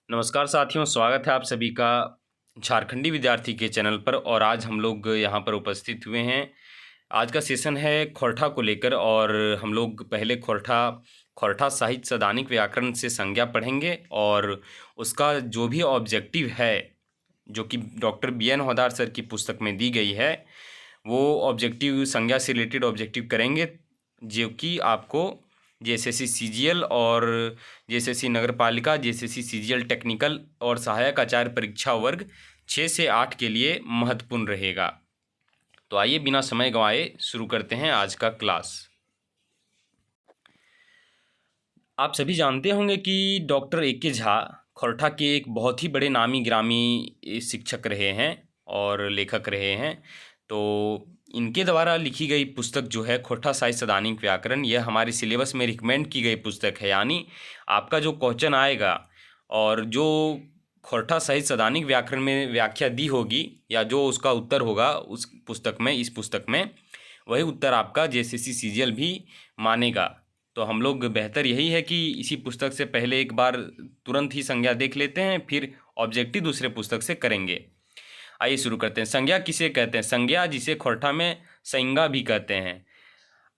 नमस्कार साथियों, स्वागत है आप सभी का झारखंडी विद्यार्थी के चैनल पर। और आज हम लोग यहाँ पर उपस्थित हुए हैं। आज का सेशन है खोरठा को लेकर और हम लोग पहले खोरठा साहित्य सदानिक व्याकरण से संज्ञा पढ़ेंगे और उसका जो भी ऑब्जेक्टिव है, जो कि डॉक्टर बी.एन. हौदार सर की पुस्तक में दी गई है, वो ऑब्जेक्टिव संज्ञा से रिलेटेड ऑब्जेक्टिव करेंगे, जो कि आपको जेएसएससी सीजीएल और जेएसएससी नगरपालिका, जेएसएससी सीजीएल टेक्निकल और सहायक आचार्य परीक्षा वर्ग 6 से 8 के लिए महत्वपूर्ण रहेगा। तो आइए बिना समय गंवाए शुरू करते हैं आज का क्लास। आप सभी जानते होंगे कि डॉक्टर ए.के. झा खोरठा के एक बहुत ही बड़े नामी गिरामी शिक्षक रहे हैं और लेखक रहे हैं। तो इनके द्वारा लिखी गई पुस्तक जो है खोरठा साहित्य सदानिक व्याकरण, यह हमारे सिलेबस में रिकमेंड की गई पुस्तक है। यानी आपका जो क्वेश्चन आएगा और जो खोरठा साहित्य सदानिक व्याकरण में व्याख्या दी होगी या जो उसका उत्तर होगा उस पुस्तक में, इस पुस्तक में, वही उत्तर आपका जेएसएससी सीजीएल भी मानेगा। तो हम लोग बेहतर यही है कि इसी पुस्तक से पहले एक बार तुरंत ही संज्ञा देख लेते हैं, फिर ऑब्जेक्टिव दूसरे पुस्तक से करेंगे। आइए शुरू करते हैं। संज्ञा किसे कहते हैं? संज्ञा जिसे खोरठा में संज्ञा भी कहते हैं।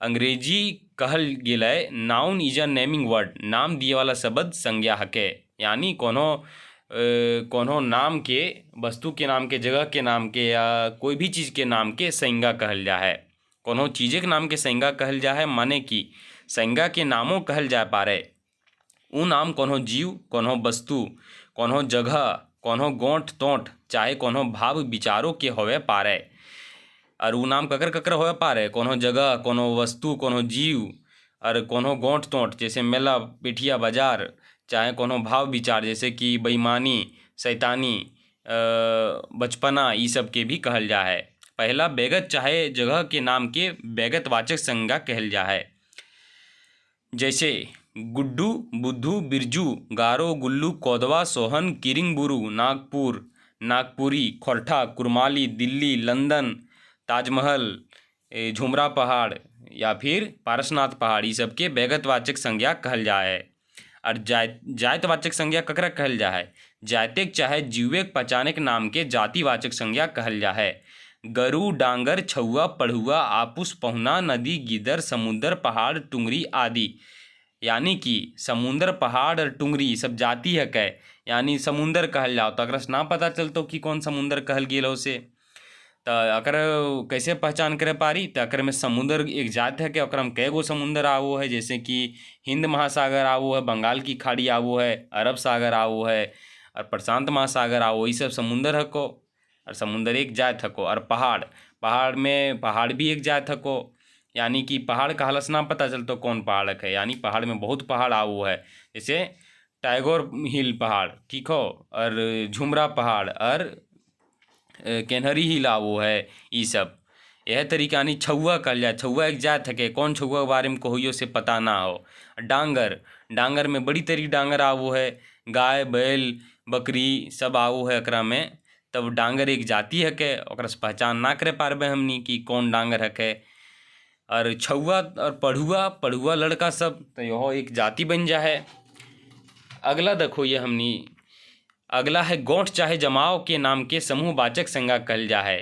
अंग्रेजी कहल गेलय noun is a naming word, नाम दिए वाला शब्द संज्ञा हके। यानी कोनो नाम के, वस्तु के नाम के, जगह के नाम के या कोई भी चीज़ के नाम के संज्ञा कहल जा है। कोनो चीज़ के नाम के संज्ञा कहल जा है, माने कि संज्ञा के नामों कहल जा पारे। उ नाम कोनो जीव, कोनो वस्तु, कोनो जगह, कोनो गोंठ तोंठ, चाहे कोनो भाव विचारों के होवे पारे। और उ नाम ककर ककर होवे पारे? कोनो जगह, कोनो वस्तु, कोनो जीव और कोनो गोंठ तोंठ, जैसे मेला, पिठिया, बाजार, चाहे कोनो भाव विचार जैसे कि बेईमानी, शैतानी, बचपना, ई सब के भी कहल जा है। पहला बेगत चाहे जगह के नाम के बेगतवाचक संज्ञा कहल जा है। जैसे गुड्डू, बुद्धू, बिरजू, गारो, गुल्लू, कोदवा, सोहन, किरिंग, बुरू, नागपुर, नागपुरी, खोरठा, कुरमाली, दिल्ली, लंदन, ताजमहल, झुमरा पहाड़ या फिर पारसनाथ पहाड़, ये सब के बेगतवाचक संज्ञा कहल जा है। और जायतवाचक संज्ञा ककरा कहल जा है? जायतेक चाहे जीवेक पहचानेक नाम के जातिवाचक संज्ञा कहल जा है। गरु, डांगर, छउआ, पढ़ुआ, आपुस, पहुना, नदी, गिदर, समुंदर, पहाड़, टुंगरी आदि। यानी कि समुंदर, पहाड़ और टुंगरी सब जाति है कै, यानी समुंदर कहल जाओ तो अगर ना पता चलतो कि कौन समुंदर कहल गेलो से, तो अकर कैसे पहचान करे पारी? तो अकर में समुंदर एक जात है कि ओकरा में कई गो समुंदर आवो है, जैसे कि हिंद महासागर आवो है, बंगाल की खाड़ी आवो है, अरब सागर आवो है और प्रशांत महासागर आवो, ये सब समुंदर हको। और समुंदर एक जात हको। और पहाड़ में पहाड़ भी एक जात हको। यानी कि पहाड़ कहलस ना पता चलतो कौन पहाड़ है, यानी पहाड़ में बहुत पहाड़ आवो है, जैसे टाइगर हिल पहाड़, ठीक हो, और झुमरा पहाड़ और केनहरी हिल आवो है, ई सब। यह तरीका यानी छउआ कहल जाए। छउआ एक जात है के, कौन छउआ के बारे में कहियो से पता ना हो। डांगर में बड़ी तरी डांगर आवो है, गाय, बैल, बकरी सब आवो है एकरा में। तब डांगर एक जाति है के, ओकरा से पहचान ना करे पारबे हमनी कि कौन डांगर है के। और छउआ और पढ़ुआ लड़का सब, तो यहो एक जाति बन जा है। अगला देखो ये हमनी, अगला है गोंठ चाहे जमाव के नाम के समूहवाचक संज्ञा कहल जा है।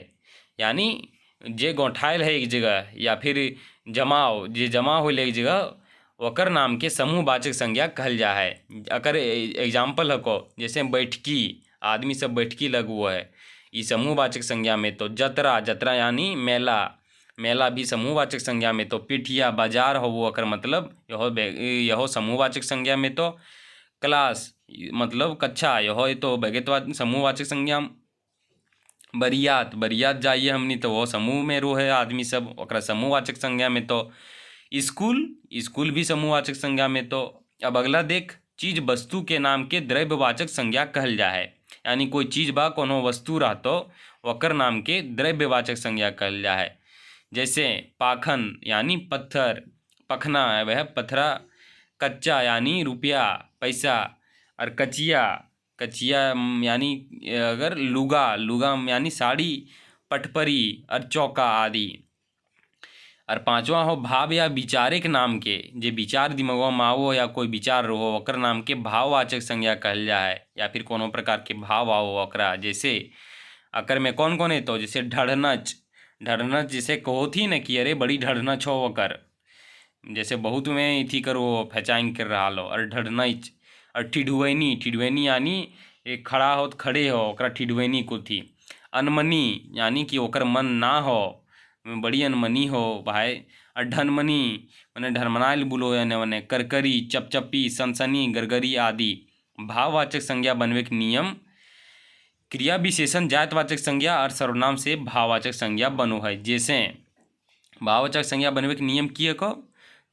यानी जे गोंठायल है एक जगह या फिर जमाव, जे जमा होल एक जगह, ओकर नाम के समूहवाचक संज्ञा कहल जा है। अकर एग्जाम्पल हको, जैसे बैठकी, आदमी सब बैठकी लगवो है, ई समूहवाचक संज्ञा में। तो जतरा यानी मेला भी समूहवाचक संज्ञा में। तो पिठिया, बाजार हो वो अकर मतलब यहो समूहवाचक संज्ञा में। तो क्लास मतलब कक्षा, यहो तो बेगतवाचक समूहवाचक संज्ञा। बरियात जाइए हमनी तो वो समूह में रो है आदमी सब, ओकरा समूहवाचक संज्ञा में। तो स्कूल भी समूहवाचक संज्ञा में। तो अब अगला देख, चीज वस्तु के नाम के द्रव्यवाचक संज्ञा कहल जा है। यानी कोई चीज बा, कोनो वस्तु रहतो, ओकर नाम के द्रव्यवाचक संज्ञा कहल जा है। जैसे पाखन यानी पत्थर, पखना वह पथरा, कच्चा यानी रुपया पैसा, और कचिया यानी अगर लुगा यानी साड़ी, पटपरी और चौका आदि। और पांचवा हो भाव या विचारिक नाम के, जे विचार दिमागवा में आवो या कोई विचार रहो ओकर नाम के भाववाचक संज्ञा कहल जा है, या फिर कोनो प्रकार के भाव आओ ओकरा। जैसे अकर में कौन कौन है, तो जैसे ढड़नच, ढड़नच जैसे कहो थी न कि अरे बड़ी ढड़नच हो ओकर, जैसे बहुत में इथी करो फैचाइन कर रहा लो, और ढड़नच। और ठिठुवैनी, ठिठुवैनी यानी एक खड़ा हो तो खड़े हो ओकरा ठिठुवैनी को थी। अनमनी यानी कि ओकर मन ना हो, बड़ी अनमनी हो भाई। और ढनमनी मैंने ढनमनाइल बुलो यानी मने करकरी, चपचपी, सनसनी, गरगरी आदि। भाववाचक संज्ञा बनवे के नियम, क्रिया विशेषण जातवाचक संज्ञा और सर्वनाम से भाववाचक संज्ञा बनो है। जैसे भाववाचक संज्ञा बनवे के नियम की हको,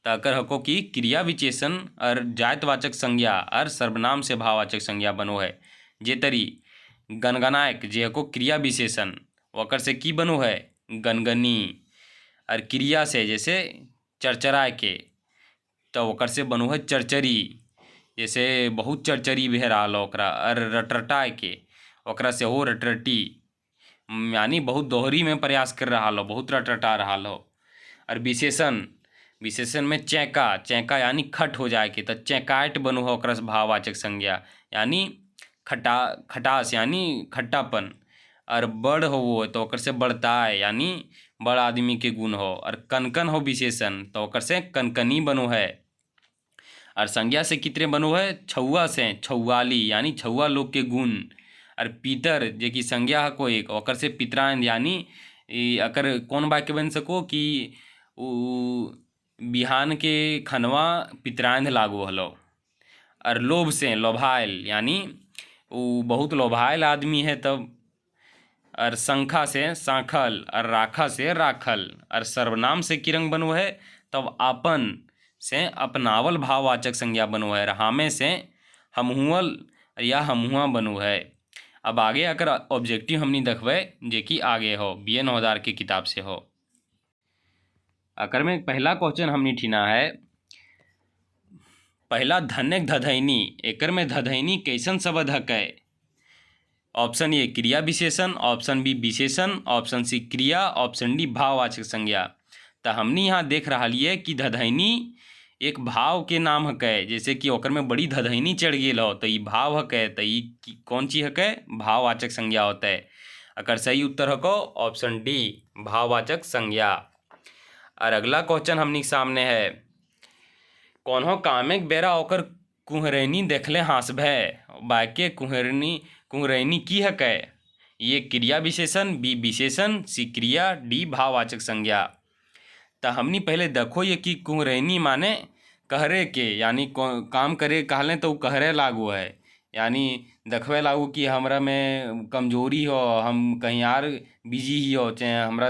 तकर हको कि क्रिया विशेषण और जातवाचक संज्ञा और सर्वनाम से भाववाचक संज्ञा बनो है। जे तरी गनगनायक जे हको क्रिया विशेषण, ओकर से की बनो है गनगनी। और क्रिया से जैसे चरचराय के, तो ओकर से बनो है चरचरी, जैसे बहुत चरचरी बह रहा ओकरा। और रटरटाय के, ओकरा से हो रटरटी, यानी बहुत दोहरी में प्रयास कर रहा लो, बहुत रटरटा रहा लो। और विशेषण, विशेषण में चैका, चैका यानी खट हो जाए के, तो चैकाट बनो हो ओकरा से भाववाचक संज्ञा, यानी खटास यानी खट्टापन। और बड़ हो वो तो ओकर से बढ़ताय यानी बड़ आदमी के गुण हो। और कनकन हो विशेषण, तो ओकर से कनकनी बनो है। और संज्ञा से कितने बनो है, छौआ से छौआली यानी छौआ लोग के गुण। और पीतर जे की संज्ञा है कोई, ओकर से पितराइन यानी अकर कौन वाक्य बन सको कि बिहान के खनवा पितराइन लागू हलो। और लोभ से लोभायल यानी वो बहुत लोभायल आदमी है तब। और संखा से सांखल, और राखा से राखल। और सर्वनाम से की रंग बनो है, तब आपन से अपनावल भाववाचक संज्ञा बनो है। हामे से हमहुअल या हमहुआ बनो है। अब आगे अगर ऑब्जेक्टिव हमनी देखबे जे कि आगे हो BN हवलदार की किताब से हो। अकर में पहला क्वेश्चन हमनी ठीना है, पहला धन्यक धधैनी, एकर में धधैनी कैसन शब्द हकै। ऑप्शन ए क्रिया विशेषण, ऑप्शन बी विशेषण, ऑप्शन सी क्रिया, ऑप्शन डी भाववाचक संज्ञा। तो हमनी यहाँ देख रहा लिए कि धधैनी एक भाव के नाम हकै, जैसे कि ओकर में बड़ी धधैनी चढ़ गेल हो तो ये भाव हकै, तो ये कौन चीज हकै, भाववाचक संज्ञा होता है। अगर सही उत्तर हको ऑप्शन डी भाववाचक संज्ञा। और अगला क्वेश्चन हमनी के सामने है, कौन कामेक बेरा ओकर कुहरैनी देखले हांसभे, बाके कुहरैनी की हकै। ये क्रिया विशेषण, बी विशेषण, सी क्रिया, डी भाववाचक संज्ञा। तो हमनी पहले देखो ये कि कुहरैनी माने कहरे के, यानी काम करे कहले तो कहरे लागू है, यानी देखवे लागू कि हमरा में कमजोरी हो, हम कहीं यार बिजी ही हो, चाहे हमरा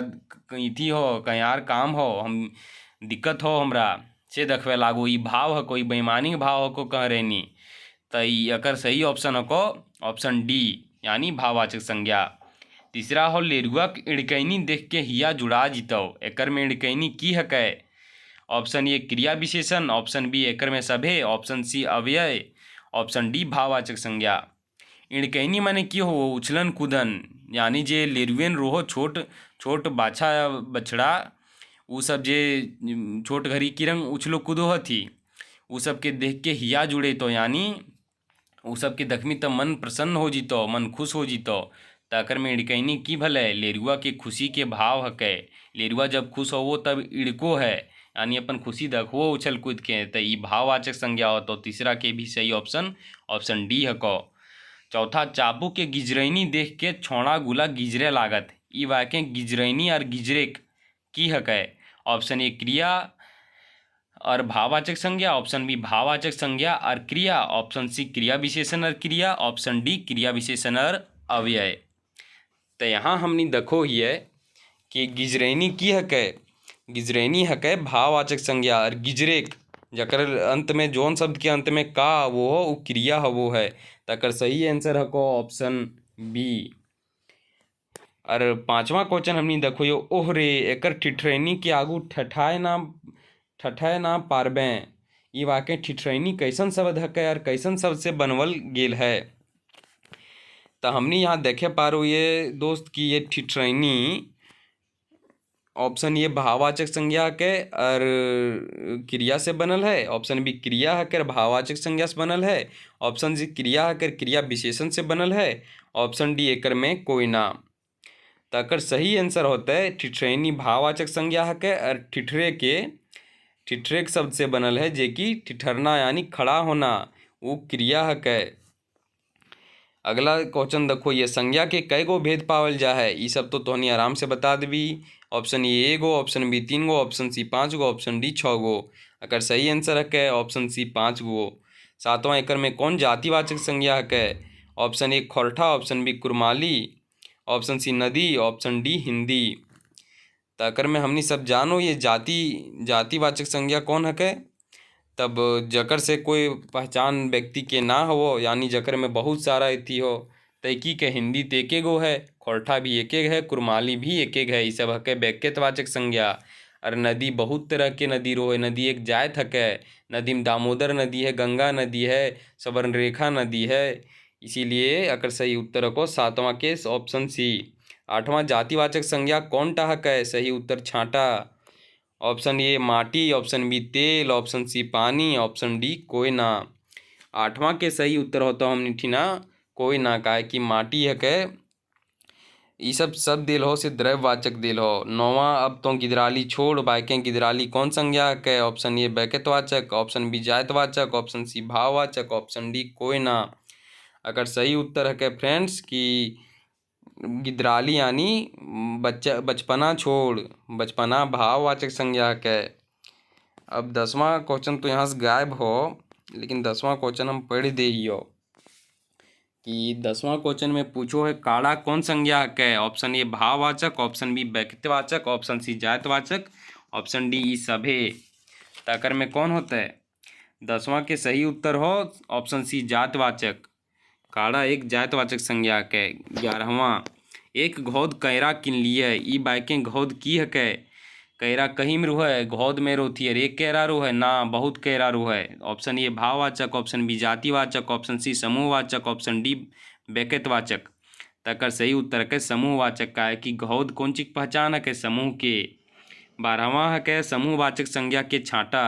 इथी हो कहीं यार काम हो, हम दिक्कत हो हमरा से देखवे लागू। ये भाव है कोई बेईमानी भाव हो को कहरेनी, तो अकर सही ऑप्शन हो ऑप्शन डी यानी भाववाचक संज्ञा। तीसरा हो लेरुआ इड़कैनी देख के हिया जुड़ा जितो, एकर में इड़कैनी की हकै। ऑप्शन ए क्रिया विशेषण, ऑप्शन बी एकर में सभे, ऑप्शन सी अव्यय, ऑप्शन डी भाववाचक संज्ञा। इड़कैनी माने की हो, उछलन कूदन, यानी जे लेरुएन रोहो छोट छोट बाछा बछड़ा, उ सब जे छोट घड़ी की रंग उछलो कूदो हथी, उ सब के देख के हिया जुड़े, तो यानी उ सब के देखमी तो मन प्रसन्न हो जितो, मन खुश हो जितो। तकर में इड़कैनी की भले लेरुआ के खुशी के भाव हकै। लेरुआ जब खुश हो तब इड़को है, यानी अपन खुशी देखो उछल कूद के, तो ये भाववाचक संज्ञा हो। तो तीसरा के भी सही ऑप्शन ऑप्शन डी हको। चौथा चाबू के गिजरैनी देख के छोड़ा गुला गिजरे लागत, ई वाक्य गिजरैनी और गिजरेक की हकै। ऑप्शन ए क्रिया और भाववाचक संज्ञा, ऑप्शन बी भाववाचक संज्ञा और क्रिया, ऑप्शन सी क्रिया विशेषण और क्रिया, ऑप्शन डी क्रिया विशेषण और अव्यय। तो यहाँ हमने देखो ही है कि गिजरैनी की हकै, गिजरैनी हकै भाववाचक संज्ञा। और गिजरेक जकर अंत में जोन शब्द के अंत में का वो हो वो क्रिया हो वो है, तकर सही आंसर हको ऑप्शन बी। और पांचवा क्वेश्चन हमने देखो यो ओहरे एकर ठिठरैनी के आगू ठठाए ना पारबे, ये वाक्य ठिठरैनी कैसन शब्द हकै और कैसन शब्द से बनवल गेल है। तो हमने यहाँ देखे पारो ये दोस्त कि ये ठिठरैनी ऑप्शन ए भाववाचक संज्ञा के और क्रिया से बनल है। ऑप्शन बी क्रिया हकर भाववाचक संज्ञा से बनल है। ऑप्शन सी क्रिया हकर क्रिया विशेषण से बनल है। ऑप्शन डी एकर में कोई ना। तो अकर सही आंसर होता है ठिठ्रैनी भाववाचक संज्ञा हकै और ठिठ्रे के शब्द से बनल है, जे कि ठिठरना यानी खड़ा होना वो क्रिया हकै। अगला क्वेश्चन देखो, ये संज्ञा के कई गो भेद पावल जा है, ये सब तो तोहनी आराम से बता देबी। ऑप्शन ए एगो, ऑप्शन बी 3 गो, ऑप्शन सी 5 गो, ऑप्शन डी 6 गो। अगर सही आंसर है ऑप्शन सी 5 गो। सातवां, एकर में कौन जातिवाचक संज्ञा है? Option A Khortha, option B Kurmali, option C नदी, ऑप्शन डी हिंदी। तो अकर में हमनी सब जानो ये जातिवाचक संज्ञा कौन है? तब जकर से कोई पहचान व्यक्ति के ना हो, यानी जकर में बहुत सारा एथी हो, तैकी के हिंदी तो एके गो है, खोरठा भी एके है, कुरमाली भी एके है, ये सब हके व्यक्तिवाचक संज्ञा। और नदी बहुत तरह के नदी रो है, नदी एक जात हके, नदी में दामोदर नदी है, गंगा नदी है, स्वर्णरेखा नदी है। इसीलिए अकर सही उत्तर को सातवां के ऑप्शन सी। आठवां, जातिवाचक संज्ञा कौन टा हकै? सही उत्तर छाटा। ऑप्शन ए माटी, ऑप्शन बी तेल, ऑप्शन सी पानी, ऑप्शन डी कोयना। आठवां के सही उत्तर होता हमने ठीना कोयना का है कि माटी है के ये सब दिल हो से द्रव्यवाचक दिल हो। नौवां, अब तो गिदराली छोड़ बाइकें गिदराली कौन संज्ञा है? ऑप्शन ए बैकतवाचक, ऑप्शन बी जायतवाचक, ऑप्शन सी भाववाचक, ऑप्शन डी कोयना। अगर सही उत्तर है फ्रेंड्स कि गिदराली यानी बचपना छोड़, बचपना भाववाचक संज्ञा है। अब 10वां क्वेश्चन तो यहाँ से गायब हो, लेकिन 10वां क्वेश्चन हम पढ़ दे ही हो कि 10वां क्वेश्चन में पूछो है काड़ा कौन संज्ञा है? ऑप्शन ए भाववाचक, ऑप्शन बी व्यक्तिवाचक, ऑप्शन सी जातवाचक, ऑप्शन डी ई सभे। तकर में कौन होता है? 10वां के सही उत्तर हो ऑप्शन सी जातवाचक। काड़ा एक जातवाचक संज्ञा है। 11वां, एक घौद कैरा किन लिए, ई बाइकें घौद की है? कैरा कहीं में रूह है, घौद में रोती है, एक कैरा रूह है ना, बहुत कैरा रूह है। ऑप्शन ए भाववाचक, ऑप्शन बी जातिवाचक, ऑप्शन सी समूहवाचक, ऑप्शन डी व्यक्तिवाचक। तकर सही उत्तर है समूहवाचक का है कि घौद कौन चीज पहचान है? समूह के। 12वां है समूहवाचक संज्ञा के छांटा।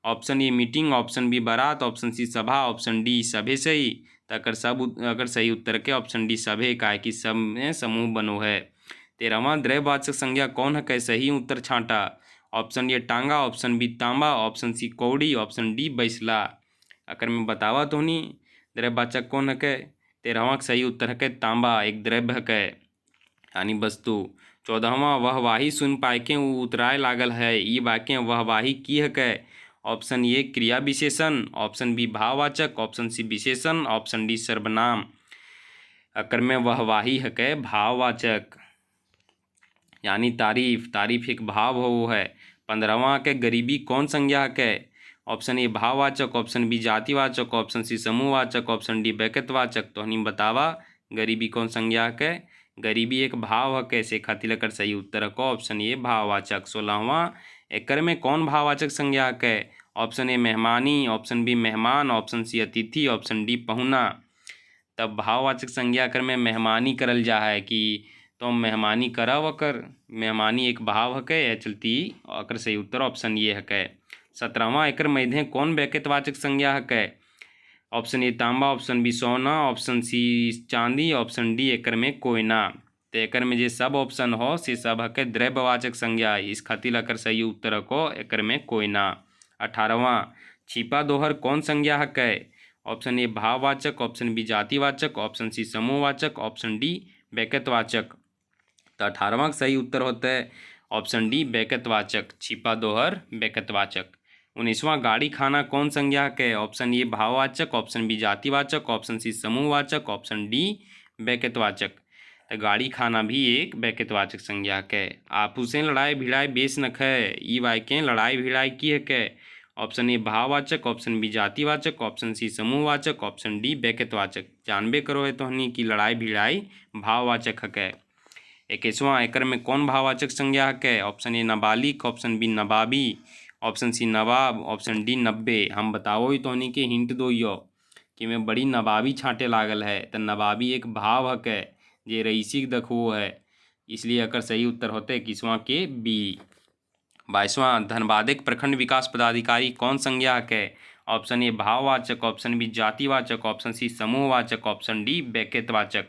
Option A meeting, option B बारात, ऑप्शन सी सभा, ऑप्शन डी सभे सही। तकर अगर सही उत्तर के ऑप्शन डी सभे का है कि सब में समूह बनो है। 13वां, द्रव्यवाचक संज्ञा कौन है? सही उत्तर छांटा। ऑप्शन ए टांगा, ऑप्शन बी तांबा, ऑप्शन सी कौड़ी, ऑप्शन डी बैसला। अगर मैं बतावा तो नहीं द्रव्यवाचक कौन है? 13वां सही उत्तर है तांबा, एक द्रव्य है यानी वस्तु। 14वां, वहवाही सुन पाइके उतराय लागल है, ई बाके वहवाही की है? ऑप्शन ए क्रिया विशेषण, ऑप्शन बी भाववाचक, ऑप्शन सी विशेषण, ऑप्शन डी सर्वनाम। अकर में वहवाही है भाववाचक यानी तारीफ, तारीफ एक भाव हो है। 15वां के गरीबी कौन संज्ञा है? ऑप्शन ए भाववाचक, ऑप्शन बी जातिवाचक, ऑप्शन सी समूहवाचक, ऑप्शन डी व्यक्तिवाचक। तो हनी बतावा गरीबी कौन संज्ञा है? गरीबी एक भाव है, कैसे खातिर अकर सही उत्तर को ऑप्शन ए भाववाचक। 16वां, एकर में कौन भाववाचक संज्ञा है? ऑप्शन ए मेहमानी, ऑप्शन बी मेहमान, ऑप्शन सी अतिथि, ऑप्शन डी पहुना। तब भाववाचक संज्ञा कर में मेहमानी करल जा है कि तो मेहमानी करब, अकर मेहमानी एक भाव है या चलती अकर सही उत्तर ऑप्शन ये है। 17वां, एकर मध्य कौन व्यक्तिवाचक संज्ञा है? ऑप्शन ए तांबा, ऑप्शन बी सोना, ऑप्शन सी चांदी, ऑप्शन डी एकर में कोयना। तो एकर में जे सब ऑप्शन हो से सब है द्रव्यवाचक संज्ञा, इस खातिर अकर सही उत्तर को एकर में कोयना। 18वां, छिपा दोहर कौन संज्ञा है? ऑप्शन ए भाववाचक, ऑप्शन बी जातिवाचक, ऑप्शन सी समूहवाचक, ऑप्शन डी व्यक्तिवाचक। तो 18वां सही उत्तर होता है ऑप्शन डी व्यक्तिवाचक, छिपा दोहर व्यक्तिवाचक। 19वां, गाड़ी खाना कौन संज्ञा है? ऑप्शन ए भाववाचक, ऑप्शन बी जातिवाचक, ऑप्शन सी समूहवाचक, ऑप्शन डी व्यक्तिवाचक। तो गाड़ी खाना भी एक व्यक्तिवाचक संज्ञा है। आपू से लड़ाई भिड़ाई बेस नख है, ई वाक्य लड़ाई भिड़ाई की है? ऑप्शन ए भाववाचक, ऑप्शन बी जातिवाचक, ऑप्शन सी समूहवाचक, ऑप्शन डी व्यक्तिवाचक। जानबे करो है तो हनी की लड़ाई भिड़ाई भाववाचक है। 21वां, एकर में कौन भाववाचक संज्ञा है? ऑप्शन ए नाबालिग, ऑप्शन बी नबाबी, ऑप्शन सी नवाब, ऑप्शन डी 90। हम बताओ ही तो हनी के हिंट दो यो कि मैं बड़ी नबाबी छाँटे लागल है, तो नबाबी एक भाव है जे रईसी दखो है। इसलिए अगर सही उत्तर होता है 21वां के बी। 22वां धनबाद एक प्रखंड विकास पदाधिकारी कौन संज्ञाक है? ऑप्शन ए भाववाचक, ऑप्शन बी जातिवाचक, ऑप्शन सी समूहवाचक, ऑप्शन डी व्यक्तिवाचक।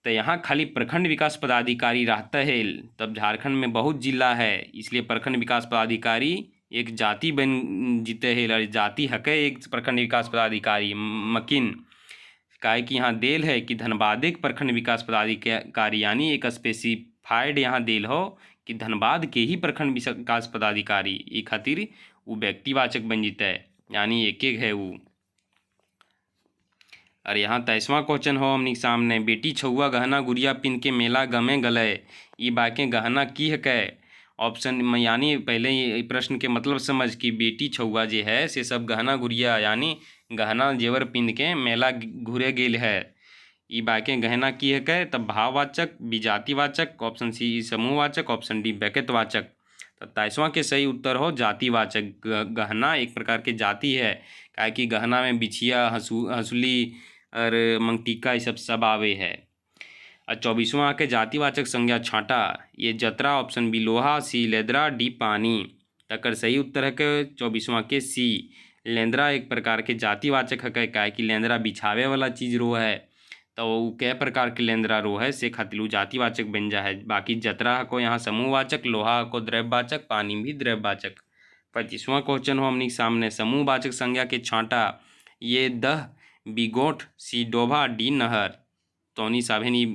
तो यहाँ खाली प्रखंड विकास पदाधिकारी रहता है, तब झारखंड में बहुत जिला है, इसलिए प्रखंड विकास पदाधिकारी एक जाति बन जीते है, जाति हके एक प्रखंड विकास पदाधिकारी मकिन काहे कि यहाँ देल है कि धनबाद एक प्रखंड विकास पदाधिकारी, यानी एक स्पेसिफाइड यहाँ देल हो कि धनबाद के ही प्रखंड विकास पदाधिकारी, ये खातिर वो व्यक्तिवाचक बन जीता है, यानी एक एक है वो। और यहाँ 23वां क्वेश्चन हो हमनी सामने, बेटी छुआ गहना गुड़िया पिन के मेला गमे गले, ये बाके गहना की है कै? ऑप्शन में यानी पहले ये प्रश्न के मतलब समझ कि बेटी छुआ जे है से सब गहना गुड़िया यानी गहना जेवर पिन के मेला घूरे गेल है, ई बाके गहना की है कै? तब भाववाचक, बी जातिवाचक, ऑप्शन सी समूहवाचक, ऑप्शन डी व्यक्तिवाचक। तो 23वां के सही उत्तर हो जातिवाचक। गहना एक प्रकार के जाति है, काहे कि गहना में बिछिया हंसुली और मंगटिका ये सब आवे है। और 24वां के जातिवाचक संज्ञा छांटा, ये जतरा, ऑप्शन बी लोहा, सी लेदरा, डी पानी। तकर सही उत्तर है के 24वां के सी लेंदरा एक प्रकार के जातिवाचक है, काहे कि लेंदरा बिछावे वाला चीज़ रो है, तो वो कै प्रकार के लेंदरा रो है से खातिर वो जातिवाचक बन जा है। बाकी जतरा को यहाँ समूहवाचक, लोहा को द्रव्यवाचक, पानी भी द्रव्यवाचक। 25वां क्वेश्चन हो हमनी सामने, समूहवाचक संज्ञा के छांटा, ये दह बिगोठ, सी डोभा, डी नहर। तोनी साभेनी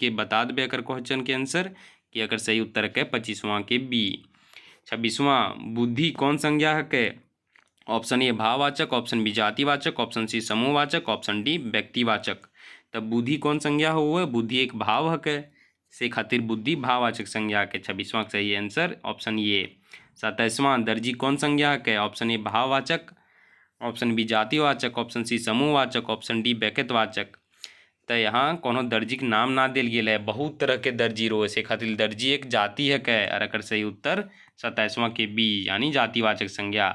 के बता देवे अगर क्वेश्चन के आंसर कि अगर सही उत्तर के 25वां के बी। 26वां बुद्धि कौन संज्ञा है के? ऑप्शन ए भाववाचक, ऑप्शन बी जातिवाचक, ऑप्शन सी समूहवाचक, ऑप्शन डी व्यक्तिवाचक। तब बुद्धि कौन संज्ञा हो? बुद्धि एक भाव है के, से खातिर बुद्धि भाववाचक संज्ञा के। 26वां सही आंसर ऑप्शन ए। 27वां दर्जी कौन संज्ञा है के? ऑप्शन ए भाववाचक, ऑप्शन बी जातिवाचक, ऑप्शन सी समूहवाचक, ऑप्शन डी व्यक्तिवाचक। तो यहाँ कोनो दर्जी के नाम ना दिल गेल है, बहुत तरह के दर्जी रो से खातिर दर्जी एक जाति है कै? और अगर सही उत्तर 27वां के बी यानी जातिवाचक संज्ञा।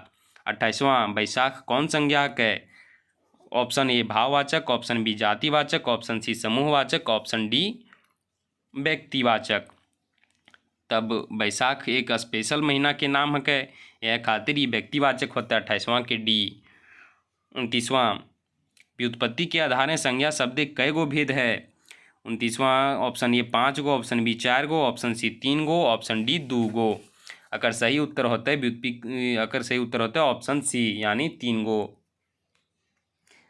28वां बैसाख कौन संज्ञा कै? ऑप्शन ए भाववाचक, ऑप्शन बी जातिवाचक, ऑप्शन सी समूहवाचक, ऑप्शन डी व्यक्तिवाचक। तब बैसाख एक स्पेशल महीना के नाम है कै? यह खातिर ही व्यक्तिवाचक होता है 28वां के डी। 29वां व्युत्पत्ति के आधार संज्ञा शब्द कई गो भेद है? 29वां ऑप्शन ए 5 गो, ऑप्शन बी 4 गो, ऑप्शन सी 3 गो, ऑप्शन डी 2 गो। अगर सही उत्तर होता है अगर सही उत्तर होता है ऑप्शन सी यानी 3 गो।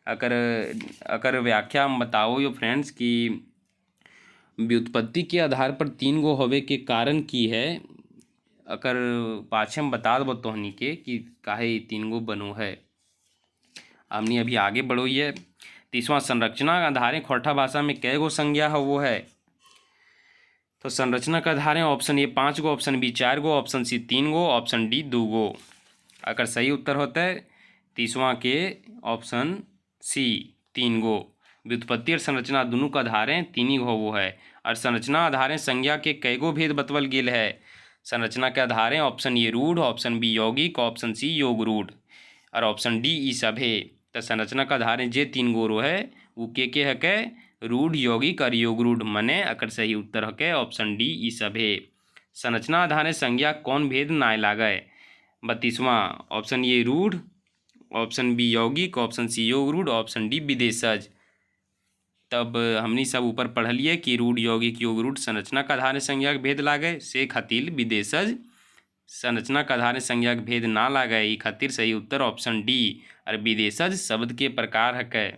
अगर व्याख्या हम बताओ यो फ्रेंड्स कि व्युत्पत्ति के आधार पर 3 गो होवे के कारण की है, अगर पाछे हम बता देव तोहनी के कि काहे 3 गो बनो है। हमने अभी आगे बढ़ो ये 30वां संरचना आधारे खोरठा भाषा में कै गो संज्ञा है वो है? तो संरचना का आधार है ऑप्शन ए 5 गो, ऑप्शन बी 4 गो, ऑप्शन सी 3 गो, ऑप्शन डी 2 गो। अगर सही उत्तर होता है 30वां के ऑप्शन सी 3 गो। व्युत्पत्ति और संरचना दोनों का आधार है 3 ही गो वो है। और संरचना आधार संज्ञा के कई गो भेद बतवल गेल है? संरचना के आधार है ऑप्शन ए रूढ़, ऑप्शन बी यौगिक, ऑप्शन सी योग रूढ़ और ऑप्शन डी ई सब है। तो संरचना का आधार जे 3 गो रो है वो के है के? रूढ़, यौगिक और योग रूढ़ मने अगर सही उत्तर है ऑप्शन डी ई सब है। संरचना आधार संज्ञा कौन भेद ना लागे? 32वां ऑप्शन ए रूढ़, ऑप्शन बी यौगिक, ऑप्शन सी योग रूढ़, ऑप्शन डी विदेशज। तब हमनी सब ऊपर पढ़लिए कि रूढ़, यौगिक, योग रूढ़ संरचना का आधार संज्ञा के भेद लागे, से खातिर विदेशज संरचना का आधार संज्ञा के भेद ना लागे, ई खातिर सही उत्तर ऑप्शन डी और विदेशज शब्द के प्रकार है कै।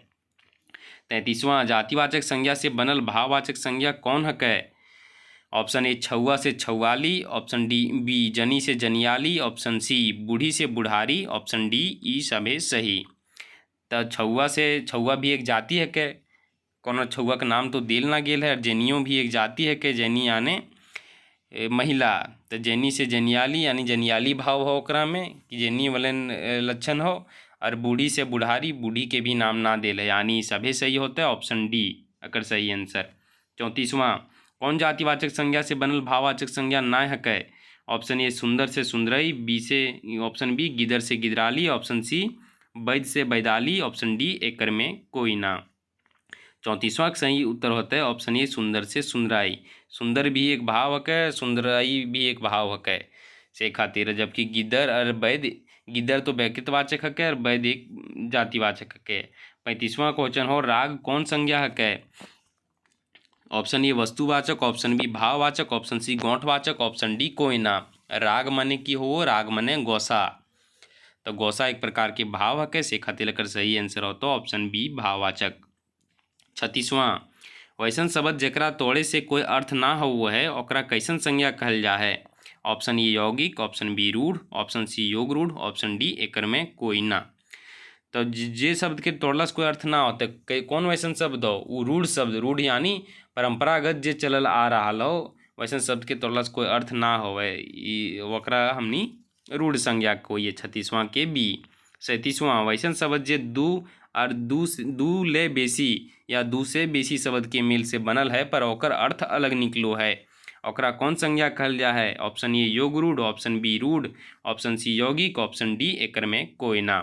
33वां जातिवाचक संज्ञा से बनल भाववाचक संज्ञा कौन है कै? ऑप्शन ए छुआ से छुआली, ऑप्शन डी बी जनी से जनियाली, ऑप्शन सी बूढ़ी से बुढ़ारी, ऑप्शन डी ई सब है सही। तो छुआ भी एक जाति है कै? कोनो छुआ का नाम तो दिल ना गेल है। और जेनियो भी एक जाति है के? जेनी यानी महिला, तो जेनी से जनियाली यानी जनियाली भाव हो ओकरा में कि जेनी वाले लक्षण हो। और बूढ़ी से बुढ़ारी, बूढ़ी के भी नाम ना दिल है, यानी सभी सही होता है ऑप्शन डी अगर सही आंसर। 34वां कौन जातिवाचक संज्ञा से बनल भाववाचक संज्ञा ना है कै? ऑप्शन ए सुंदर से सुंदरई, बी से ऑप्शन बी गिदर से गिदराली, ऑप्शन सी वैद से वैदाली, ऑप्शन डी एकर में कोई ना। 34वां सही उत्तर होता है ऑप्शन ए सुंदर से सुंदराई। सुंदर भी एक भावक है, सुंदराई भी एक भावक है से खातिर। जबकि गिद्दर और वैद, गिद्दर तो व्यक्तिवाचक हक है और वैद एक जातिवाचक हक है। 35वां क्वेश्चन हो राग कौन संज्ञा हक है। ऑप्शन ए वस्तुवाचक, ऑप्शन बी भाववाचक, ऑप्शन सी गौठवाचक, ऑप्शन डी कोई ना। राग मने की हो, राग मने गोसा। तो गोसा एक प्रकार के भाव हक है से खातिर अगर सही आंसर हो तो ऑप्शन बी भाववाचक। 36वां वैसन शब्द जेकरा तोड़े से कोई अर्थ ना हो है ओकरा कैसन संज्ञा कहल जा है। ऑप्शन ए यौगिक, ऑप्शन बी रूढ़, ऑप्शन सी योग रूढ़, ऑप्शन डी एकर में कोई ना। तो जे शब्द के तोड़ला से कोई अर्थ ना होते कौन वैसन शब्द हो, वो रूढ़ शब्द। रूढ़ यानी परंपरागत जे चलल आ रहा हो वैसन शब्द के तोड़ला से कोई अर्थ ना होवे, ओकरा हमनी रूढ़ संज्ञा को ये। 36वां के बी। 37वां वैसन शब्द जे दू और दू ले बेसी या दू से बेसी शब्द के मेल से बनल है पर ओकर अर्थ अलग निकलो है, ओकरा कौन संज्ञा कहल जा है। ऑप्शन ए योग रूढ़, ऑप्शन बी रूढ़, ऑप्शन सी यौगिक, ऑप्शन डी एकर में कोई ना।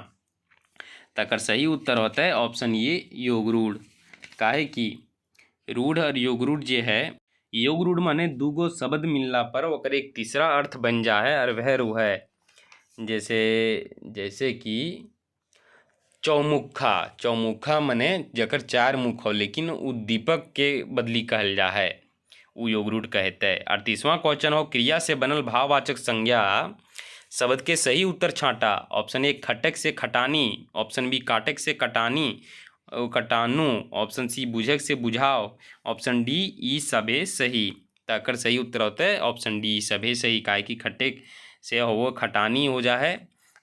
तकर सही उत्तर होता है ऑप्शन ए योग रूढ़। काहे कि रूढ़ और योग रूढ़ जे है, योग रूढ़ माने दूगो शब्द मिलला पर ओकर एक तीसरा अर्थ बन जा है और वह रू है। जैसे कि चौमुखा। चौमुखा मने जकर चार मुख हो लेकिन उ दीपक के बदली कहल जा है, उ योग रूढ़ कहते हैं। 38वां क्वेश्चन हो क्रिया से बनल भाववाचक संज्ञा शब्द के सही उत्तर छांटा। ऑप्शन ए खटक से खटानी, ऑप्शन बी काटक से कटानी कटानू, ऑप्शन सी बुझक से बुझाओ, ऑप्शन डी ई सबे सही। तकर सही उत्तर होता है ऑप्शन डी सभे सही। काहे कि खटक से हो खटानी हो जा है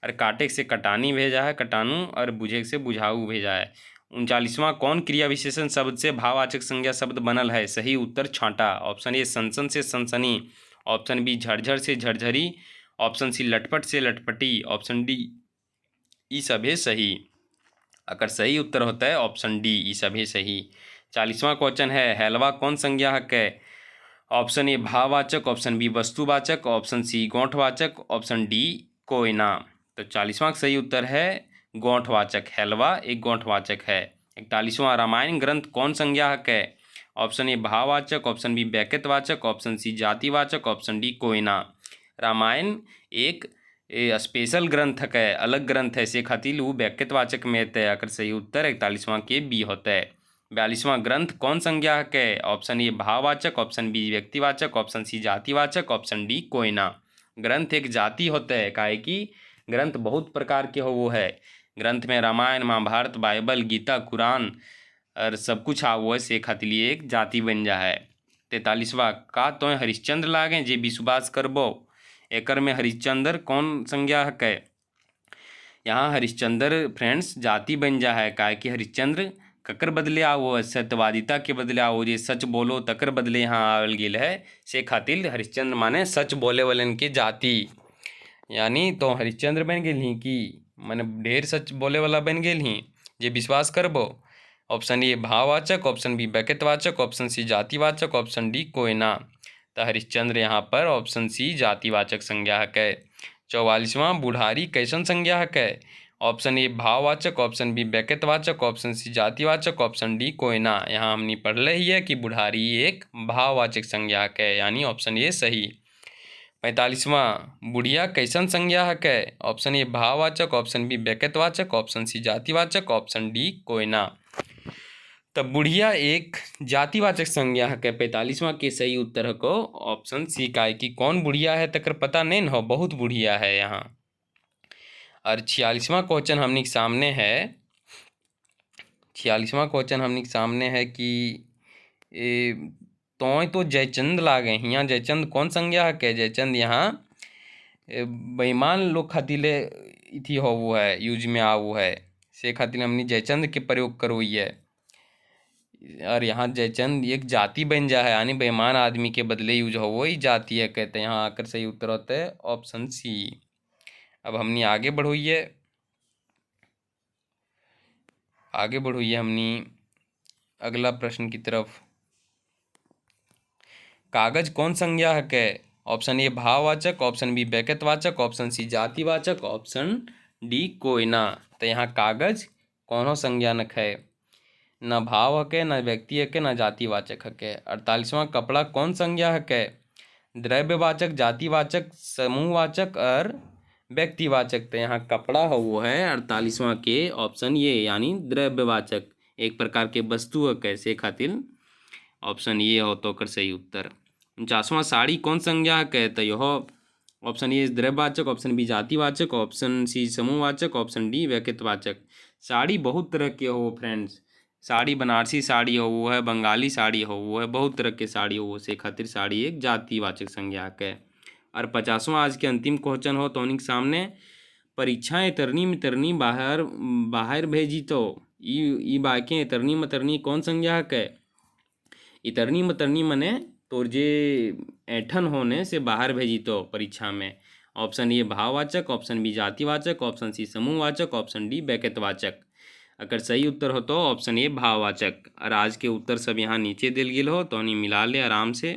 और काटेक से कटानी भेजा है कटानू और बुझेक से बुझाऊ भेजा है। 39वां कौन क्रिया विशेषण शब्द से भाववाचक संज्ञा शब्द बनल है। सही उत्तर छांटा। ऑप्शन ए सनसन से सनसनी, ऑप्शन बी झरझर से झरझरी, ऑप्शन सी लटपट से लटपटी, ऑप्शन डी ई सभे सही। अगर सही उत्तर होता है ऑप्शन डी ई सभे सही। 40वां क्वेश्चन है हलवा कौन संज्ञा हक है। ऑप्शन ए भाववाचक, ऑप्शन बी वस्तुवाचक, ऑप्शन सी गौठवाचक, ऑप्शन डी कोई ना। तो 40वां सही उत्तर है गौठवाचक। हलवा एक गौठवाचक है। 41वां रामायण ग्रंथ कौन संज्ञा हक है। ऑप्शन ए भाववाचक, ऑप्शन बी व्यक्तिवाचक, ऑप्शन सी जातिवाचक, ऑप्शन डी कोई ना। रामायण एक स्पेशल ग्रंथ है, अलग ग्रंथ है से खातिर वो व्यक्तिवाचक में है। अगर सही उत्तर 41वां के बी होता है। 42वां ग्रंथ कौन संज्ञा हक है। ऑप्शन ए भाववाचक, ऑप्शन बी व्यक्तिवाचक, ऑप्शन सी जातिवाचक, ऑप्शन डी कोई ना। ग्रंथ एक जाति होता है, काहे कि ग्रंथ बहुत प्रकार के हो वो है। ग्रंथ में रामायण महाभारत बाइबल गीता कुरान और सब कुछ आओ है से खातिर एक जाति बन जा है। 43वां का तो हरिश्चंद्र लागे जे विश्वास करबो। एकर में हरिश्चंद्र कौन संज्ञा हक है। यहाँ हरिश्चंद्र फ्रेंड्स जाति बन जा है, काहे कि हरिश्चंद्र ककर बदले आओ है, सत्यवादिता के बदले आओ, जे सच बोलो तकर बदले यहाँ आवल गेल है से खातिर हरिश्चंद्र माने सच बोले वालन के जाति। यानी तो हरिश्चंद्र बन गेल ही कि माने ढेर सच बोले वाला बन गेल ही जे विश्वास करबो। ऑप्शन ए भाववाचक, ऑप्शन बी व्यक्तिवाचक, ऑप्शन सी जातिवाचक, ऑप्शन डी कोई ना। तो हरिश्चंद्र यहाँ पर ऑप्शन सी जातिवाचक संज्ञा हक है। 44वां बुढ़ारी कैसन संज्ञा हक है। ऑप्शन ए भाववाचक, ऑप्शन बी व्यक्तिवाचक, ऑप्शन सी जातिवाचक, ऑप्शन डी कोई ना। यहाँ हमने पढ़ ही है कि बुढ़ारी एक भाववाचक संज्ञा हक है, यानी ऑप्शन ए सही। 45वां बुढ़िया कैसन संज्ञा हक है। ऑप्शन ए भाववाचक, ऑप्शन बी व्यक्तिवाचक, ऑप्शन सी जातिवाचक, ऑप्शन डी कोई ना। तब बुढ़िया एक जातिवाचक संज्ञा है। 45वां के सही उत्तर को ऑप्शन सी। का कि कौन बुढ़िया है तकर पता नहीं न हो, बहुत बुढ़िया है यहाँ। और 46वां क्वेश्चन हमने सामने है। 46वां क्वेश्चन हमने सामने है कि तो जयचंद लागे यहाँ। जयचंद कौन संज्ञा है। जयचंद यहाँ बेईमान लोग खातिर इथी हो वो है, यूज में आवो है से खातिर हमने जयचंद के प्रयोग करो है। और यहाँ जयचंद एक जाति बन जा है, यानी बेईमान आदमी के बदले यूज हो वही जाति है कहते हैं। यहाँ आकर सही उत्तर होता है ऑप्शन सी। अब हमने आगे बढ़ोइए हमने अगला प्रश्न की तरफ। कागज कौन संज्ञा है। ऑप्शन ए भाववाचक, ऑप्शन बी व्यक्तिवाचक, ऑप्शन सी जातिवाचक, ऑप्शन डी कोई ना। तो यहाँ कागज कौन संज्ञानक है। न भाव हके, न व्यक्ति हके, न जातिवाचक हके। 48वां कपड़ा कौन संज्ञा हके? द्रव्यवाचक, जातिवाचक, समूहवाचक और व्यक्तिवाचक। तो यहाँ कपड़ा हो वो है 48वां के ऑप्शन ये, यानी द्रव्यवाचक, एक प्रकार के वस्तु हके, से खातिर ऑप्शन ये हो तो कर सही उत्तर। 49वां साड़ी कौन संज्ञा हके? तो यह ऑप्शन ए द्रव्यवाचक, ऑप्शन बी जातिवाचक, ऑप्शन सी समूहवाचक, ऑप्शन डी व्यक्तिवाचक। साड़ी बहुत तरह के हो फ्रेंड्स, साड़ी बनारसी साड़ी हो वो है, बंगाली साड़ी हो वो है, बहुत तरह के साड़ी हो वो, से खातिर साड़ी एक जातिवाचक संज्ञा है। और 50वां आज के अंतिम क्वेश्चन हो तो उनके सामने, परीक्षाएं तरनी मितरनी बाहर बाहर भेजी तो ई बाकें तरनी मतरनी कौन संज्ञा है? इतरनी मतरनी मने तोर जे ऐठन होने से बाहर भेजी तो परीक्षा में। ऑप्शन ए भाववाचक, ऑप्शन बी जातिवाचक, ऑप्शन सी समूहवाचक, ऑप्शन डी व्यक्तिवाचक। अगर सही उत्तर हो तो ऑप्शन ए भाववाचक। और आज के उत्तर सब यहाँ नीचे दिल गिल हो तो उन्हें मिला ले आराम से।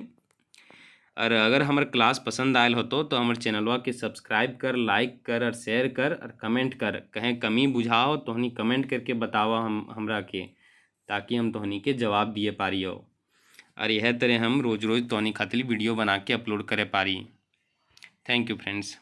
और अगर हमारे क्लास पसंद आयल हो तो हमारे चैनलवा के सब्सक्राइब कर, लाइक कर और शेयर कर और कमेंट कर। कहीं कमी बुझाओ तो हनी कमेंट करके बतावा हमरा के, ताकि हम तोहनी के जवाब दिए पारियो। और यह तरह हम रोज़ रोज़ तोहनी खातिर वीडियो बना के अपलोड करे पारी। Thank you friends.